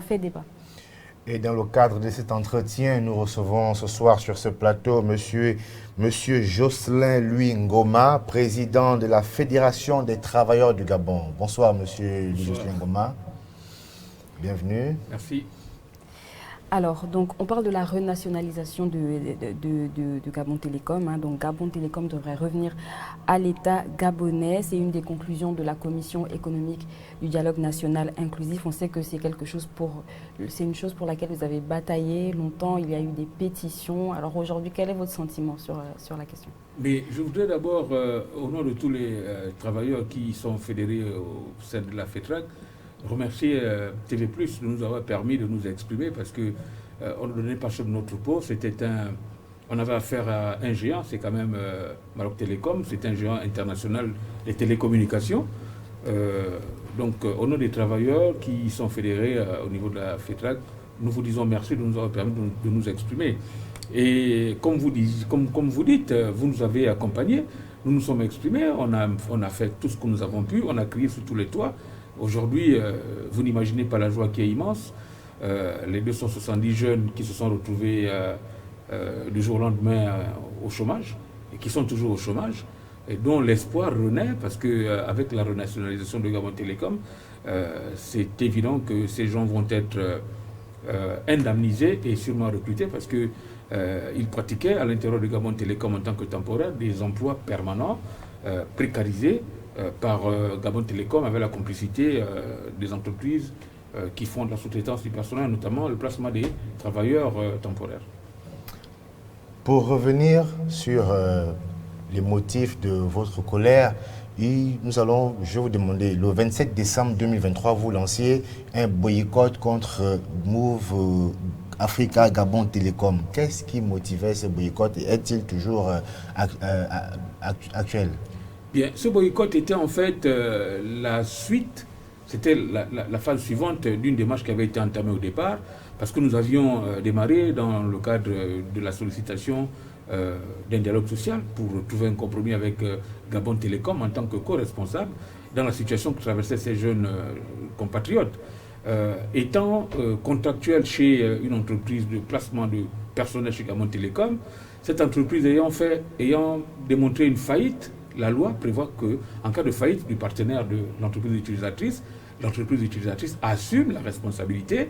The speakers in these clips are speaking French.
Fait débat. Et dans le cadre de cet entretien, nous recevons ce soir sur ce plateau monsieur Jocelyn Louis Ngoma, président de la Fédération des travailleurs du Gabon. Bonsoir, monsieur Jocelyn Ngoma. Bienvenue. Merci. Alors, donc, on parle de la renationalisation de Gabon Télécom. Donc, Gabon Télécom devrait revenir à l'État gabonais. C'est une des conclusions de la Commission économique du dialogue national inclusif. On sait que c'est c'est une chose pour laquelle vous avez bataillé longtemps. Il y a eu des pétitions. Alors aujourd'hui, quel est votre sentiment sur la question? Mais je voudrais d'abord, au nom de tous les travailleurs qui sont fédérés au sein de la FETRAC, remercier TV Plus de nous avoir permis de nous exprimer parce que on ne donnait pas sur notre peau. On avait affaire à un géant, c'est quand même Maroc Télécom, c'est un géant international des télécommunications. Donc, au nom des travailleurs qui sont fédérés au niveau de la FETRAC, nous vous disons merci de nous avoir permis de nous exprimer. Et comme vous dites, vous nous avez accompagnés, nous nous sommes exprimés, on a fait tout ce que nous avons pu, on a crié sur tous les toits. Aujourd'hui, vous n'imaginez pas la joie qui est immense. Les 270 jeunes qui se sont retrouvés du jour au lendemain au chômage, et qui sont toujours au chômage, et dont l'espoir renaît, parce qu'avec la renationalisation de Gabon Télécom, c'est évident que ces gens vont être indemnisés et sûrement recrutés, parce qu'ils pratiquaient à l'intérieur de Gabon Télécom en tant que temporaire des emplois permanents, précarisés, par Gabon Télécom avec la complicité des entreprises qui font de la sous-traitance du personnel, notamment le placement des travailleurs temporaires. Pour revenir sur les motifs de votre colère, je vais vous demander, le 27 décembre 2023, vous lanciez un boycott contre Move Africa Gabon Télécom. Qu'est-ce qui motivait ce boycott et est-il toujours actuel? Bien, ce boycott était en fait la suite, c'était la phase suivante d'une démarche qui avait été entamée au départ, parce que nous avions démarré dans le cadre de la sollicitation d'un dialogue social pour trouver un compromis avec Gabon Télécom en tant que co-responsable dans la situation que traversaient ces jeunes compatriotes. Étant contractuel chez une entreprise de placement de personnel chez Gabon Télécom, cette entreprise ayant démontré une faillite, la loi prévoit qu'en cas de faillite du partenaire de l'entreprise utilisatrice assume la responsabilité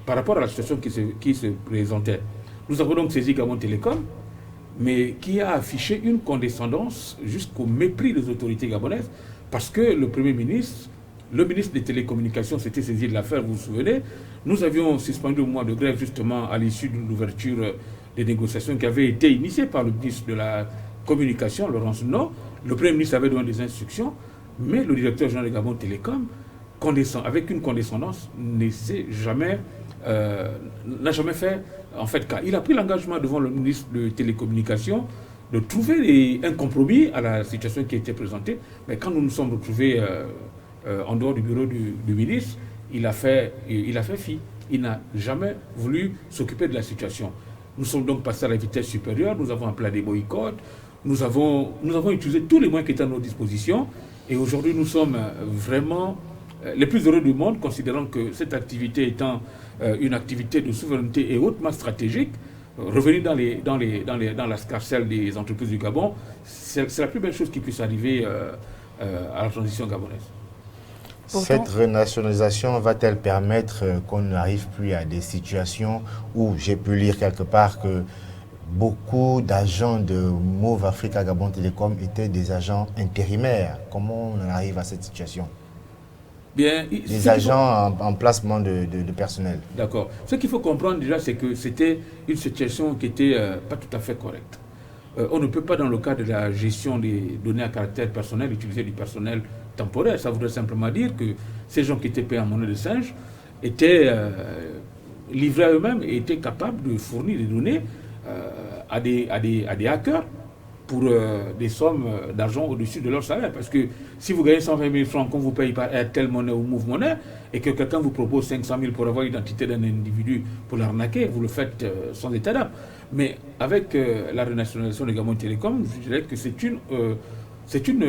par rapport à la situation qui se présentait. Nous avons donc saisi Gabon Télécom, mais qui a affiché une condescendance jusqu'au mépris des autorités gabonaises, parce que le ministre des Télécommunications s'était saisi de l'affaire, vous vous souvenez. Nous avions suspendu le mois de grève justement à l'issue de l'ouverture des négociations qui avaient été initiées par le ministre de la Communication, Laurence No. Le Premier ministre avait donné des instructions, mais le directeur général de Gabon Télécom, avec une condescendance, n'a jamais fait en fait cas. Il a pris l'engagement devant le ministre de Télécommunications de trouver un compromis à la situation qui était présentée, mais quand nous nous sommes retrouvés en dehors du bureau du ministre, il a fait fi. Il n'a jamais voulu s'occuper de la situation. Nous sommes donc passés à la vitesse supérieure, nous avons appelé des boycotts, nous avons utilisé tous les moyens qui étaient à nos dispositions, et aujourd'hui nous sommes vraiment les plus heureux du monde, considérant que cette activité étant une activité de souveraineté et hautement stratégique, revenir dans la scarcelle des entreprises du Gabon, c'est la plus belle chose qui puisse arriver à la transition gabonaise. Cette renationalisation va-t-elle permettre qu'on n'arrive plus à des situations où j'ai pu lire quelque part que beaucoup d'agents de Move Africa Gabon Télécom étaient des agents intérimaires? Comment on en arrive à cette situation? Bien, des agents en placement de personnel. D'accord. Ce qu'il faut comprendre déjà, c'est que c'était une situation qui n'était pas tout à fait correcte. On ne peut pas, dans le cadre de la gestion des données à caractère personnel, utiliser du personnel temporaire. Ça voudrait simplement dire que ces gens qui étaient payés en monnaie de singe étaient livrés à eux-mêmes et étaient capables de fournir des données à des hackers pour des sommes d'argent au-dessus de leur salaire. Parce que si vous gagnez 120 000 francs qu'on vous paye par Airtel Monnaie ou Move Monnaie, et que quelqu'un vous propose 500 000 pour avoir l'identité d'un individu pour l'arnaquer, vous le faites sans état d'âme. Mais avec la renationalisation de Gabon Télécom, je dirais que c'est une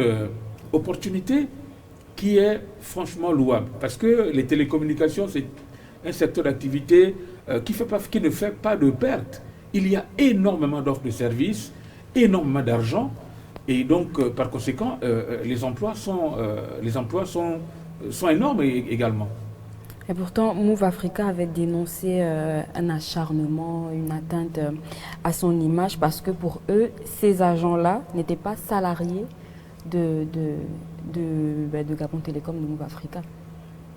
opportunité qui est franchement louable. Parce que les télécommunications, c'est un secteur d'activité qui ne fait pas de perte. Il y a énormément d'offres de services, énormément d'argent, et donc, par conséquent, les emplois sont énormes également. Et pourtant, Move Africa avait dénoncé un acharnement, une atteinte à son image, parce que pour eux, ces agents-là n'étaient pas salariés de Gabon Télécom, de Move Africa.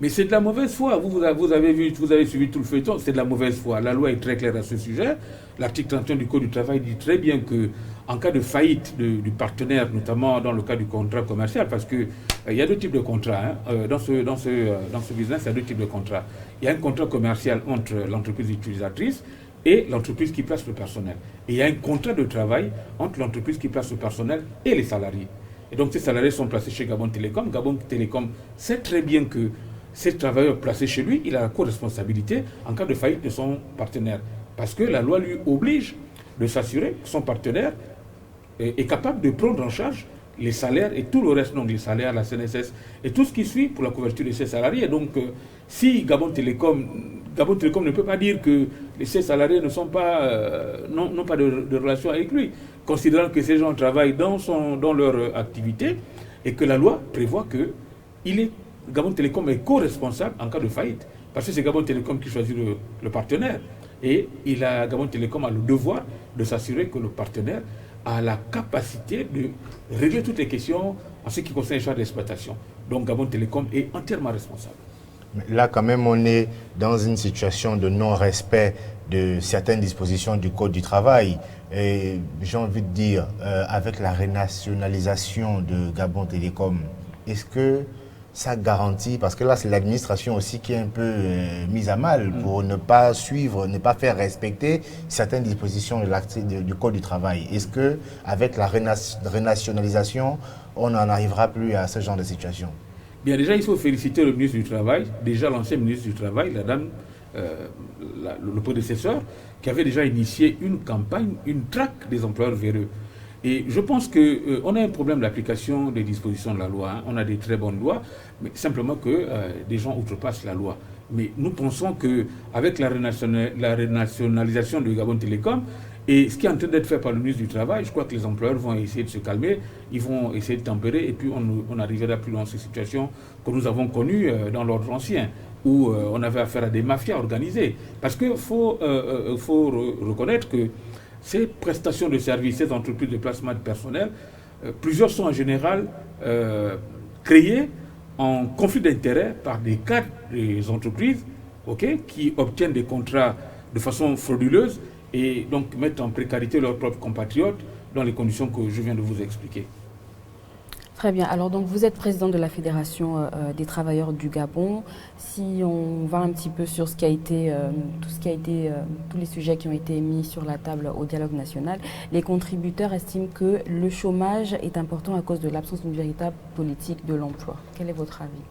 Mais c'est de la mauvaise foi. Vous avez suivi tout le feuilleton, c'est de la mauvaise foi. La loi est très claire à ce sujet. L'article 31 du Code du travail dit très bien qu'en cas de faillite du partenaire, notamment dans le cas du contrat commercial, parce qu'il y a deux types de contrats. Dans ce business, il y a deux types de contrats. Il y a un contrat commercial entre l'entreprise utilisatrice et l'entreprise qui place le personnel. Et il y a un contrat de travail entre l'entreprise qui place le personnel et les salariés. Et donc ces salariés sont placés chez Gabon Télécom. Gabon Télécom sait très bien que ces travailleurs placés chez lui, il a la co-responsabilité en cas de faillite de son partenaire. Parce que la loi lui oblige de s'assurer que son partenaire est capable de prendre en charge les salaires et tout le reste, donc les salaires, la CNSS et tout ce qui suit pour la couverture de ses salariés. Donc si Gabon Télécom ne peut pas dire que ses salariés n'ont pas de relation avec lui, considérant que ces gens travaillent dans leur activité et que la loi prévoit que Gabon Télécom est co-responsable en cas de faillite. Parce que c'est Gabon Télécom qui choisit le partenaire. Et Gabon Télécom a le devoir de s'assurer que le partenaire a la capacité de régler toutes les questions en ce qui concerne les charges d'exploitation. Donc Gabon Télécom est entièrement responsable. Mais là, quand même, on est dans une situation de non-respect de certaines dispositions du Code du travail. Et j'ai envie de dire, avec la renationalisation de Gabon Télécom, est-ce que ça garantit, parce que là c'est l'administration aussi qui est un peu mise à mal pour ne pas suivre, ne pas faire respecter certaines dispositions du Code du travail. Est-ce que avec la renationalisation, on n'en arrivera plus à ce genre de situation? Bien, déjà il faut féliciter le ministre du Travail, déjà l'ancien ministre du Travail, le prédécesseur, qui avait déjà initié une campagne, une traque des employeurs véreux. Et je pense qu'on a un problème d'application des dispositions de la loi. On a des très bonnes lois, mais simplement que des gens outrepassent la loi. Mais nous pensons qu'avec la renationalisation de Gabon Télécom et ce qui est en train d'être fait par le ministre du Travail, je crois que les employeurs vont essayer de se calmer, ils vont essayer de tempérer et puis on arrivera plus dans ces situations que nous avons connues dans l'ordre ancien, où on avait affaire à des mafias organisées. Parce qu'il faut reconnaître que ces prestations de services, ces entreprises de placement de personnel, plusieurs sont en général créées en conflit d'intérêts par des cadres des entreprises qui obtiennent des contrats de façon frauduleuse et donc mettent en précarité leurs propres compatriotes dans les conditions que je viens de vous expliquer. Très bien. Alors, donc, vous êtes président de la Fédération des travailleurs du Gabon. Si on va un petit peu sur tous les sujets qui ont été mis sur la table au dialogue national, les contributeurs estiment que le chômage est important à cause de l'absence d'une véritable politique de l'emploi. Quel est votre avis?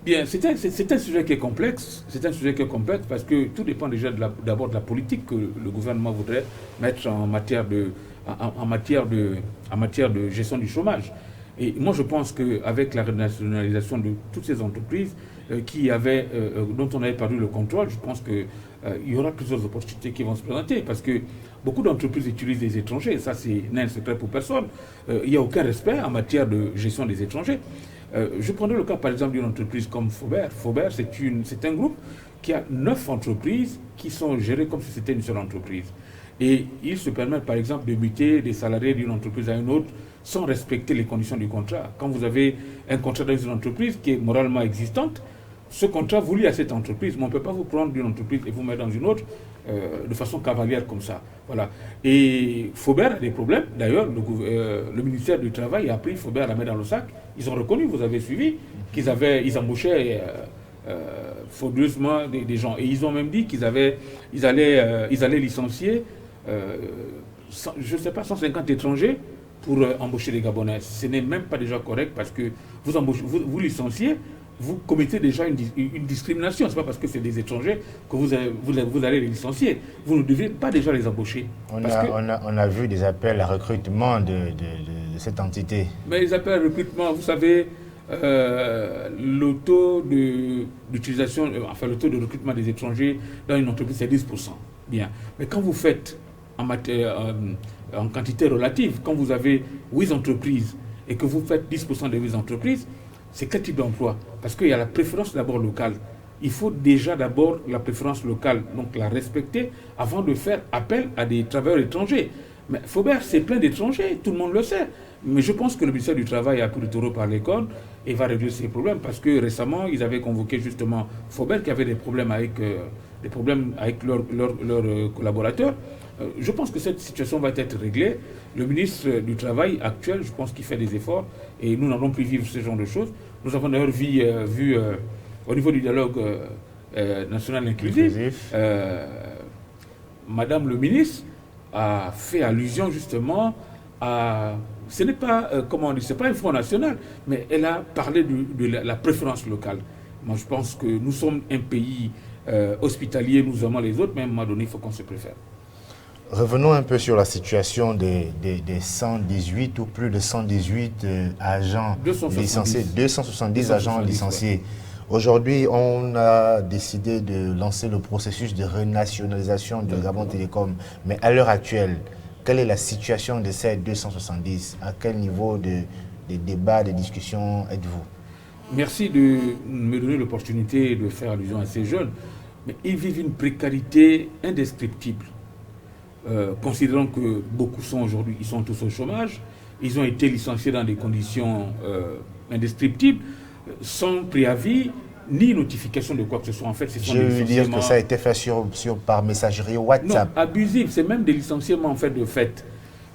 Bien, c'est un sujet qui est complexe. C'est un sujet qui est complexe parce que tout dépend déjà d'abord de la politique que le gouvernement voudrait mettre en matière de gestion du chômage. Et moi, je pense qu'avec la renationalisation de toutes ces entreprises dont on avait perdu le contrôle, je pense qu'il y aura plusieurs opportunités qui vont se présenter parce que beaucoup d'entreprises utilisent des étrangers. Ça, n'est un secret pour personne. Il n'y a aucun respect en matière de gestion des étrangers. Je prendrai le cas, par exemple, d'une entreprise comme Faubert. Faubert, c'est un groupe qui a 9 entreprises qui sont gérées comme si c'était une seule entreprise. Et ils se permettent, par exemple, de muter des salariés d'une entreprise à une autre sans respecter les conditions du contrat. Quand vous avez un contrat dans une entreprise qui est moralement existante, ce contrat vous lie à cette entreprise, mais on ne peut pas vous prendre d'une entreprise et vous mettre dans une autre de façon cavalière comme ça. Voilà. Et Faubert a des problèmes. D'ailleurs, le ministère du Travail a pris Faubert à la main dans le sac. Ils ont reconnu, vous avez suivi, qu'ils embauchaient frauduleusement des gens. Et ils ont même dit qu'ils allaient licencier, je ne sais pas, 150 étrangers pour embaucher les Gabonais. Ce n'est même pas déjà correct parce que vous licenciez, vous commettez déjà une discrimination. Ce n'est pas parce que c'est des étrangers que vous allez les licencier. Vous ne devez pas déjà les embaucher. On a vu des appels à recrutement de cette entité. Mais les appels à recrutement, vous savez, le taux d'utilisation, enfin le taux de recrutement des étrangers dans une entreprise, c'est 10%. Bien. Mais quand vous faites en quantité relative, quand vous avez 8 entreprises et que vous faites 10% des 8 entreprises, c'est quel type d'emploi? Parce qu'il y a la préférence d'abord locale. Il faut déjà d'abord la préférence locale, donc la respecter avant de faire appel à des travailleurs étrangers. Mais Faubert, c'est plein d'étrangers, tout le monde le sait. Mais je pense que le ministère du Travail a pris le taureau par les cornes et va régler ces problèmes parce que récemment, ils avaient convoqué justement Faubert qui avait des problèmes avec leurs collaborateurs. Je pense que cette situation va être réglée. Le ministre du Travail actuel, je pense qu'il fait des efforts et nous n'allons plus vivre ce genre de choses. Nous avons d'ailleurs vu au niveau du dialogue national inclusif, Madame le ministre a fait allusion justement à... Ce n'est pas, c'est pas un front national, mais elle a parlé de la préférence locale. Moi, je pense que nous sommes un pays hospitalier, nous aimons les autres, mais à un moment donné, il faut qu'on se préfère. Revenons un peu sur la situation des 118 ou plus de 118 agents licenciés, 270 agents licenciés. Ouais. Aujourd'hui, on a décidé de lancer le processus de renationalisation de Gabon Télécom. Mais à l'heure actuelle, quelle est la situation de ces 270? À quel niveau de débat, de discussion êtes-vous? Merci de me donner l'opportunité de faire allusion à ces jeunes. Mais ils vivent une précarité indescriptible. Considérant que beaucoup sont aujourd'hui, ils sont tous au chômage, ils ont été licenciés dans des conditions indescriptibles, sans préavis, ni notification de quoi que ce soit. En fait, je veux dire que ça a été fait par messagerie WhatsApp. Non, abusif, c'est même des licenciements en fait de fait.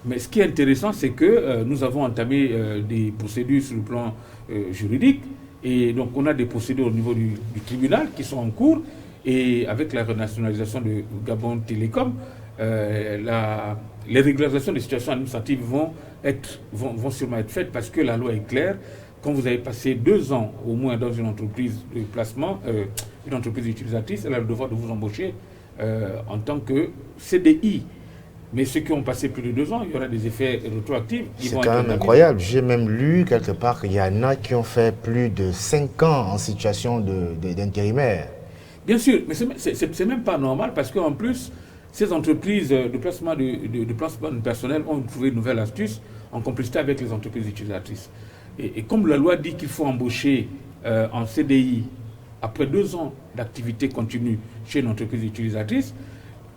Mais ce qui est intéressant, c'est que nous avons entamé des procédures sur le plan juridique, et donc on a des procédures au niveau du tribunal qui sont en cours, et avec la renationalisation de Gabon Télécom, les régularisations des situations administratives vont sûrement être faites parce que la loi est claire. Quand vous avez passé 2 ans au moins dans une entreprise de placement, une entreprise utilisatrice, elle a le devoir de vous embaucher en tant que CDI. Mais ceux qui ont passé plus de 2 ans, il y aura des effets rétroactifs. C'est quand même incroyable. J'ai même lu quelque part qu'il y en a qui ont fait plus de 5 ans en situation d'intérimaire. Bien sûr, mais c'est même pas normal parce qu'en plus, ces entreprises de placement de personnel ont trouvé une nouvelle astuce en complicité avec les entreprises utilisatrices. Et comme la loi dit qu'il faut embaucher en CDI après 2 ans d'activité continue chez une entreprise utilisatrice,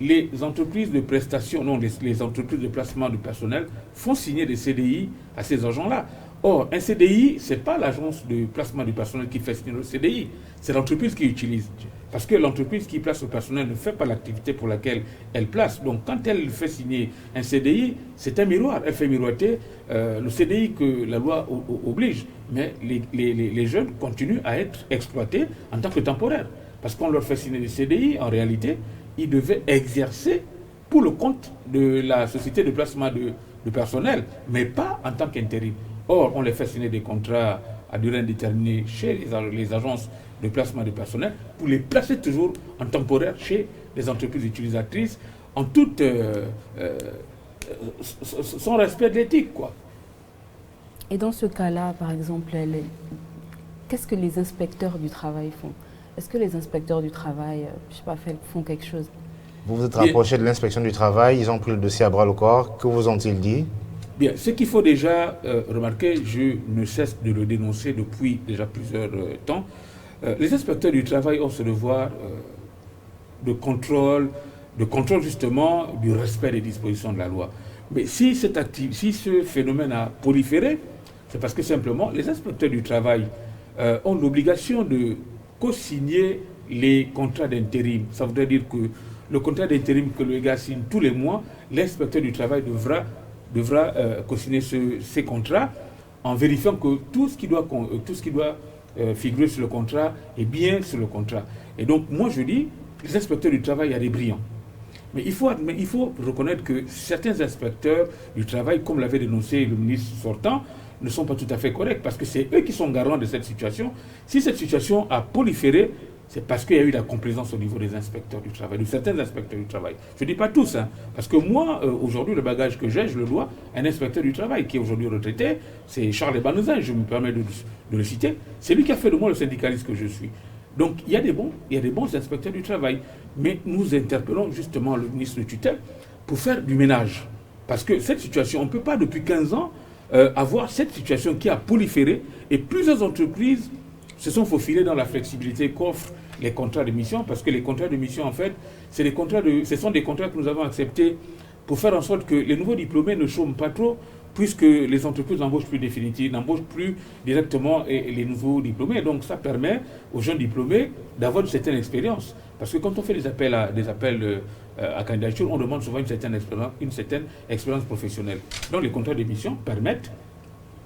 les entreprises de prestation, non, les entreprises de placement de personnel font signer des CDI à ces agents-là. Or, un CDI, ce n'est pas l'agence de placement du personnel qui fait signer le CDI, c'est l'entreprise qui utilise. Parce que l'entreprise qui place le personnel ne fait pas l'activité pour laquelle elle place. Donc, quand elle fait signer un CDI, c'est un miroir. Elle fait miroiter le CDI que la loi oblige. Mais les jeunes continuent à être exploités en tant que temporaires. Parce qu'on leur fait signer des CDI, en réalité, ils devaient exercer pour le compte de la société de placement de personnel, mais pas en tant qu'intérim. Or, on les fait signer des contrats à durée indéterminée chez les agences de placement de personnel pour les placer toujours en temporaire chez les entreprises utilisatrices en tout sans respect de l'éthique, quoi. Et dans ce cas-là, par exemple, qu'est-ce que les inspecteurs du travail font? Est-ce que les inspecteurs du travail, je sais pas, font quelque chose? Vous vous êtes rapproché de l'inspection du travail, ils ont pris le dossier à bras le corps. Que vous ont-ils dit? Bien, ce qu'il faut déjà remarquer, je ne cesse de le dénoncer depuis déjà plusieurs temps. Les inspecteurs du travail ont ce devoir de contrôle justement du respect des dispositions de la loi. Mais si ce phénomène a proliféré, c'est parce que simplement les inspecteurs du travail ont l'obligation de co-signer les contrats d'intérim. Ça voudrait dire que le contrat d'intérim que le gars signe tous les mois, l'inspecteur du travail devra co-signer ces contrats en vérifiant que tout ce qui doit figurer sur le contrat est bien sur le contrat. Et donc, moi, je dis, les inspecteurs du travail, il y a des brillants. Mais il faut reconnaître que certains inspecteurs du travail, comme l'avait dénoncé le ministre sortant, ne sont pas tout à fait corrects parce que c'est eux qui sont garants de cette situation. Si cette situation a proliféré, c'est parce qu'il y a eu la complaisance au niveau des inspecteurs du travail, de certains inspecteurs du travail. Je ne dis pas tous, hein, parce que moi, aujourd'hui, le bagage que j'ai, je le dois à un inspecteur du travail qui est aujourd'hui retraité, c'est Charles Ebanozin, je me permets de le citer. C'est lui qui a fait de moi le syndicaliste que je suis. Donc, il y a des bons inspecteurs du travail. Mais nous interpellons justement le ministre de tutelle pour faire du ménage. Parce que cette situation, on ne peut pas depuis 15 ans avoir cette situation qui a proliféré et plusieurs entreprises se sont faufilées dans la flexibilité qu'offrent les contrats de mission, parce que les contrats de mission, en fait, ce sont des contrats que nous avons acceptés pour faire en sorte que les nouveaux diplômés ne chôment pas trop, puisque les entreprises n'embauchent plus directement les nouveaux diplômés. Donc ça permet aux jeunes diplômés d'avoir une certaine expérience. Parce que quand on fait des appels à candidature, on demande souvent une certaine expérience professionnelle. Donc les contrats de mission permettent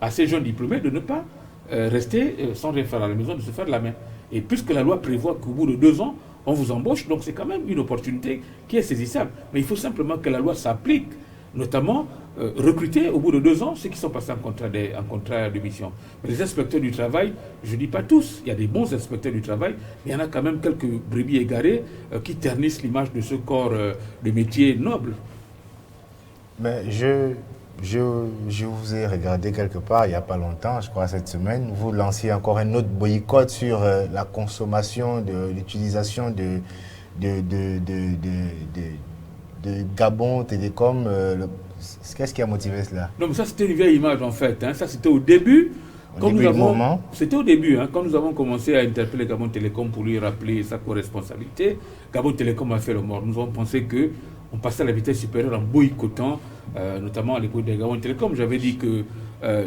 à ces jeunes diplômés de ne pas rester sans rien faire à la maison, de se faire de la main. Et puisque la loi prévoit qu'au bout de 2 ans, on vous embauche, donc c'est quand même une opportunité qui est saisissable. Mais il faut simplement que la loi s'applique, notamment recruter au bout de 2 ans ceux qui sont passés en contrat de mission. Mais les inspecteurs du travail, je ne dis pas tous, il y a des bons inspecteurs du travail, mais il y en a quand même quelques brebis égarées qui ternissent l'image de ce corps de métier noble. Mais je vous ai regardé quelque part il n'y a pas longtemps, je crois cette semaine, vous lanciez encore un autre boycott sur la consommation, l'utilisation de Gabon Télécom. Qu'est-ce qui a motivé cela? Non, mais ça c'était une vieille image en fait. Hein. Ça c'était au début. C'était au début, hein, quand nous avons commencé à interpeller Gabon Télécom pour lui rappeler sa co-responsabilité. Gabon Télécom a fait le mort. Nous avons pensé qu'on passait à la vitesse supérieure en boycottant, notamment à l'époque de Gabon Télécom. J'avais dit que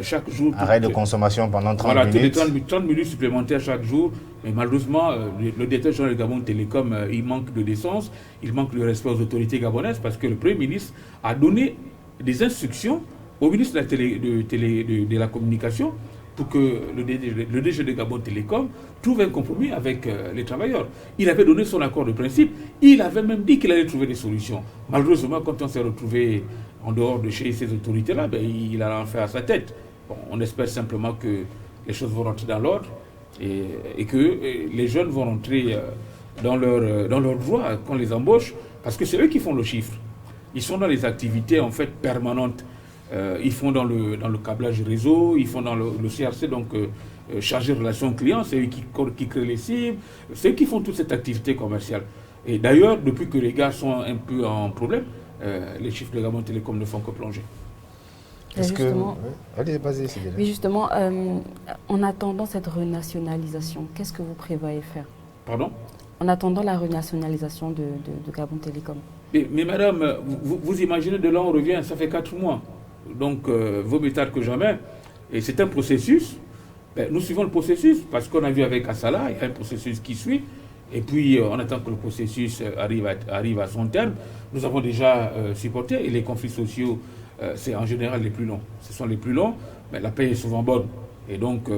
chaque jour... Arrêt de consommation pendant 30 minutes. 30 minutes supplémentaires chaque jour. Mais malheureusement, le directeur général de Gabon Télécom, il manque de décence, il manque de respect aux autorités gabonaises parce que le Premier ministre a donné des instructions au ministre de la Communication pour que le DG de Gabon Télécom trouve un compromis avec les travailleurs. Il avait donné son accord de principe, il avait même dit qu'il allait trouver des solutions. Malheureusement, quand on s'est retrouvé en dehors de chez ces autorités-là, il a fait à sa tête. Bon, on espère simplement que les choses vont rentrer dans l'ordre et que les jeunes vont rentrer dans leur droit quand on les embauche, parce que c'est eux qui font le chiffre. Ils sont dans les activités en fait permanentes. Ils font dans le câblage réseau, ils font dans le CRC, donc chargé de relations clients, c'est eux qui créent les cibles, c'est eux qui font toute cette activité commerciale. Et d'ailleurs, depuis que les gars sont un peu en problème, les chiffres de Gabon Télécom ne font que plonger. Allez, vas-y, c'est bien. Oui, justement, en attendant cette renationalisation, qu'est-ce que vous prévoyez faire? Pardon? En attendant la renationalisation de Gabon Télécom. Mais madame, vous imaginez, de là on revient, ça fait 4 mois. Donc, vaut mieux tard que jamais. Et c'est un processus. Nous suivons le processus parce qu'on a vu avec Assala, il y a un processus qui suit. Et puis, on attend que le processus arrive à son terme. Nous avons déjà supporté. Et les conflits sociaux, c'est en général les plus longs. Ce sont les plus longs, mais la paix est souvent bonne. Et donc,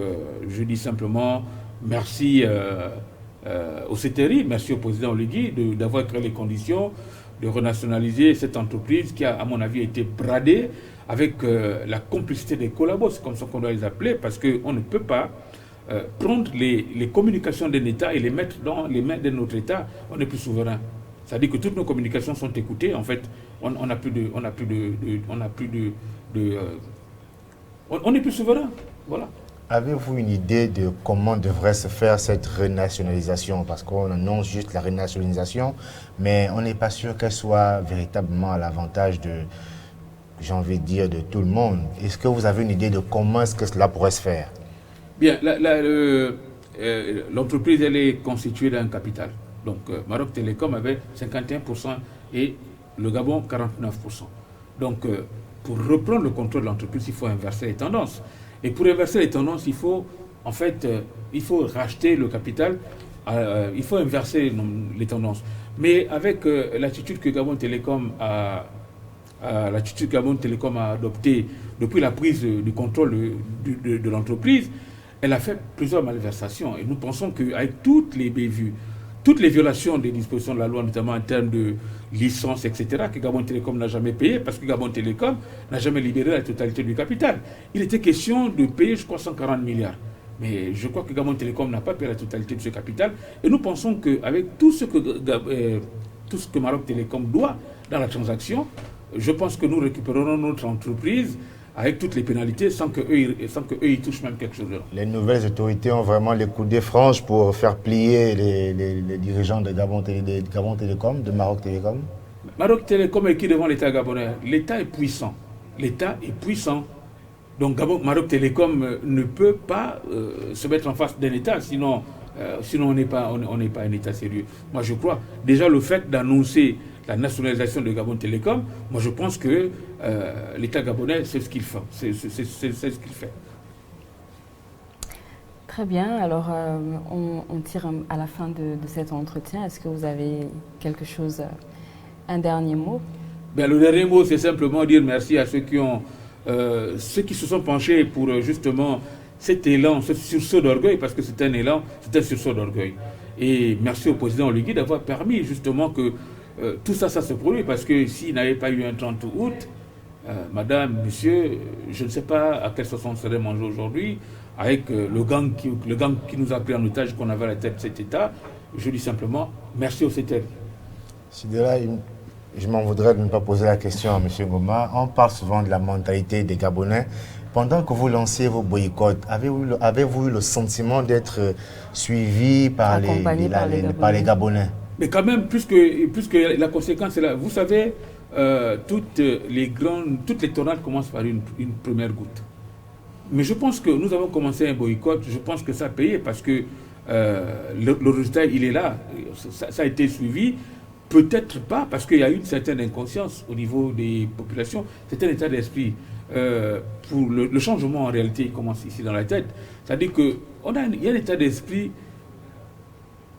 je dis simplement merci au CTRI, merci au président Oligui d'avoir créé les conditions de renationaliser cette entreprise qui a, à mon avis, été bradée avec la complicité des collabos, c'est comme ça qu'on doit les appeler, parce qu'on ne peut pas prendre les communications d'un État et les mettre dans les mains de notre État. On n'est plus souverain. C'est-à-dire que toutes nos communications sont écoutées. En fait, on n'est plus souverain. Voilà. Avez-vous une idée de comment devrait se faire cette renationalisation? Parce qu'on annonce juste la renationalisation, mais on n'est pas sûr qu'elle soit véritablement à l'avantage de, j'ai envie de dire, de tout le monde. Est-ce que vous avez une idée de comment est-ce que cela pourrait se faire? Bien, l'entreprise, elle est constituée d'un capital. Donc, Maroc Télécom avait 51% et le Gabon 49%. Donc, pour reprendre le contrôle de l'entreprise, il faut inverser les tendances. Et pour inverser les tendances, il faut racheter le capital, il faut inverser les tendances. Mais avec l'attitude que Gabon Télécom a adoptée depuis la prise du contrôle de l'entreprise, elle a fait plusieurs malversations. Et nous pensons qu'avec toutes les bévues, toutes les violations des dispositions de la loi, notamment en termes de licences, etc., que Gabon Télécom n'a jamais payé, parce que Gabon Télécom n'a jamais libéré la totalité du capital. Il était question de payer, je crois, 140 milliards. Mais je crois que Gabon Télécom n'a pas payé la totalité de ce capital. Et nous pensons qu'avec tout ce que Maroc Télécom doit dans la transaction, je pense que nous récupérerons notre entreprise avec toutes les pénalités sans qu'eux ils touchent même quelque chose. Les nouvelles autorités ont vraiment les coudées franches pour faire plier les dirigeants de Gabon Télécom, de Maroc Télécom. Maroc Télécom est qui devant l'État gabonais? L'État est puissant. L'État est puissant. Donc Maroc Télécom ne peut pas se mettre en face d'un État, sinon on n'est pas un État sérieux. Moi je crois, déjà le fait d'annoncer la nationalisation de Gabon Télécom, moi je pense que l'État gabonais, c'est ce qu'il fait. C'est ce qu'il fait. Très bien, alors on tire à la fin de cet entretien. Est-ce que vous avez quelque chose, un dernier mot? Ben, le dernier mot, c'est simplement dire merci à ceux qui se sont penchés pour justement cet élan, ce sursaut d'orgueil, parce que c'est un élan, c'est un sursaut d'orgueil. Et merci au président Oligui d'avoir permis justement que tout ça se produit, parce que s'il n'avait pas eu un 30 août, madame, monsieur, je ne sais pas à quelle sauce on serait mangé aujourd'hui, avec le gang qui nous a pris en otage, qu'on avait à la tête de cet État. Je dis simplement merci au CETEL. Je m'en voudrais de ne pas poser la question à M. Ngoma. On parle souvent de la mentalité des Gabonais. Pendant que vous lanciez vos boycotts, avez-vous eu le sentiment d'être suivi par les Gabonais? Mais quand même, puisque la conséquence est là. Vous savez, toutes les tornades commencent par une première goutte. Mais je pense que nous avons commencé un boycott. Je pense que ça a payé parce que le résultat, il est là. Ça a été suivi. Peut-être pas, parce qu'il y a eu une certaine inconscience au niveau des populations, c'est un état d'esprit. Pour le changement, en réalité, il commence ici dans la tête. C'est-à-dire qu'il y a un état d'esprit.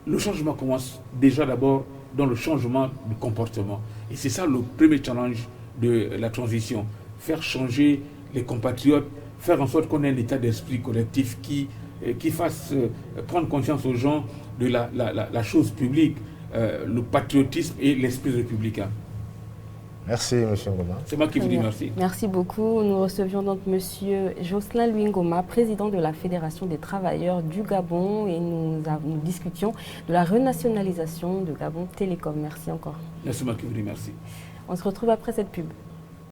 Le changement commence déjà d'abord dans le changement de comportement. Et c'est ça le premier challenge de la transition. Faire changer les compatriotes, faire en sorte qu'on ait un état d'esprit collectif qui fasse prendre conscience aux gens de la chose publique. Le patriotisme et l'esprit républicain. Merci, M. Ngoma. C'est moi qui vous dis merci. Merci beaucoup. Nous recevions donc M. Jocelyn Louis Ngoma, président de la Fédération des travailleurs du Gabon, et nous discutions de la renationalisation de Gabon Télécom. Merci encore. C'est moi qui vous dis merci. On se retrouve après cette pub.